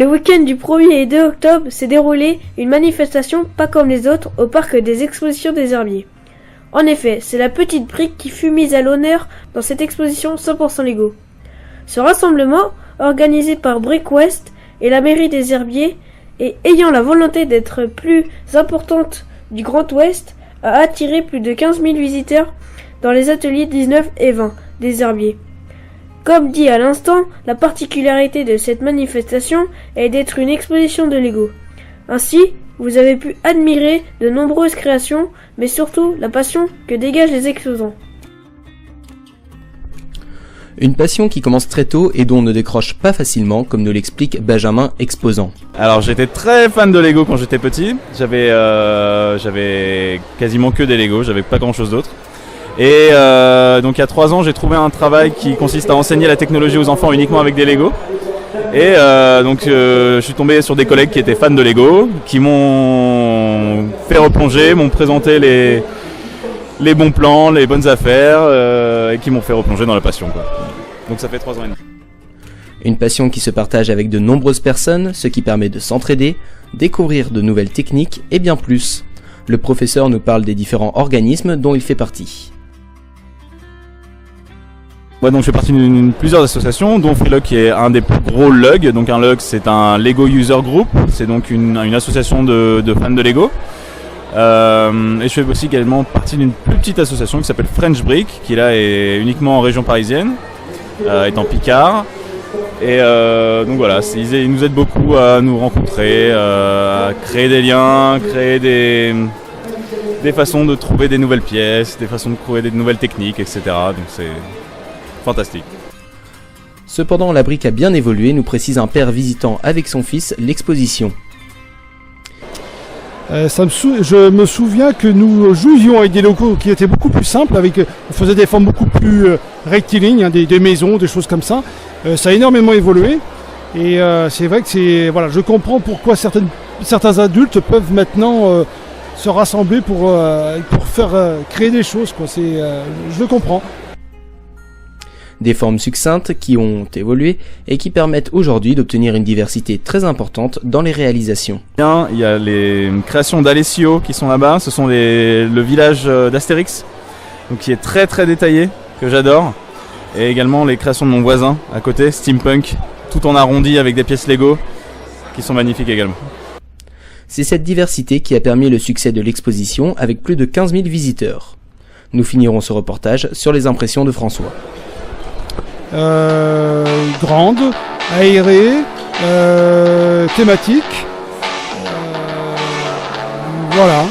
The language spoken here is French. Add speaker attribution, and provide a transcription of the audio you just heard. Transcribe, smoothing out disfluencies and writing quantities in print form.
Speaker 1: Le week-end du 1er et 2 octobre s'est déroulée une manifestation pas comme les autres au parc des expositions des Herbiers. En effet, c'est la petite brique qui fut mise à l'honneur dans cette exposition 100% Lego. Ce rassemblement, organisé par Brick West et la mairie des Herbiers, et ayant la volonté d'être plus importante du Grand Ouest, a attiré plus de 15 000 visiteurs dans les ateliers 19 et 20 des Herbiers. Comme dit à l'instant, la particularité de cette manifestation est d'être une exposition de Lego. Ainsi, vous avez pu admirer de nombreuses créations, mais surtout la passion que dégagent les exposants.
Speaker 2: Une passion qui commence très tôt et dont on ne décroche pas facilement, comme nous l'explique Benjamin, exposant.
Speaker 3: Alors j'étais très fan de Lego quand j'étais petit, j'avais quasiment que des Lego, j'avais pas grand chose d'autre. Et donc il y a 3 ans j'ai trouvé un travail qui consiste à enseigner la technologie aux enfants uniquement avec des Lego. Et donc je suis tombé sur des collègues qui étaient fans de Lego, qui m'ont fait replonger, m'ont présenté les bons plans, les bonnes affaires, et qui m'ont fait replonger dans la passion, quoi. Donc ça fait 3 ans et demi.
Speaker 2: Une passion qui se partage avec de nombreuses personnes, ce qui permet de s'entraider, découvrir de nouvelles techniques et bien plus. Le professeur nous parle des différents organismes dont il fait partie.
Speaker 3: Ouais, donc je fais partie de plusieurs associations, dont Freelog qui est un des plus gros LUG. Donc un LUG c'est un Lego User Group, c'est donc une association de fans de Lego. Et je fais aussi également partie d'une plus petite association qui s'appelle French Brick, qui là est uniquement en région parisienne, étant Picard. Et donc voilà, ils nous aident beaucoup à nous rencontrer, à créer des liens, créer des façons de trouver des nouvelles pièces, des façons de trouver des nouvelles techniques, etc. Donc c'est fantastique.
Speaker 2: Cependant, la brique a bien évolué, nous précise un père visitant avec son fils l'exposition.
Speaker 4: Je me souviens que nous jouions avec des locaux qui étaient beaucoup plus simples, on faisait des formes beaucoup plus rectilignes, hein, des maisons, des choses comme ça. Ça a énormément évolué et c'est vrai que je comprends pourquoi certains adultes peuvent maintenant se rassembler pour faire créer des choses, quoi. Je le comprends.
Speaker 2: Des formes succinctes qui ont évolué et qui permettent aujourd'hui d'obtenir une diversité très importante dans les réalisations.
Speaker 3: Il y a les créations d'Alessio qui sont là-bas, ce sont le village d'Astérix, donc qui est très très détaillé, que j'adore. Et également les créations de mon voisin à côté, Steampunk, tout en arrondi avec des pièces Lego, qui sont magnifiques également.
Speaker 2: C'est cette diversité qui a permis le succès de l'exposition avec plus de 15 000 visiteurs. Nous finirons ce reportage sur les impressions de François.
Speaker 4: Grande, aérée, thématique, voilà.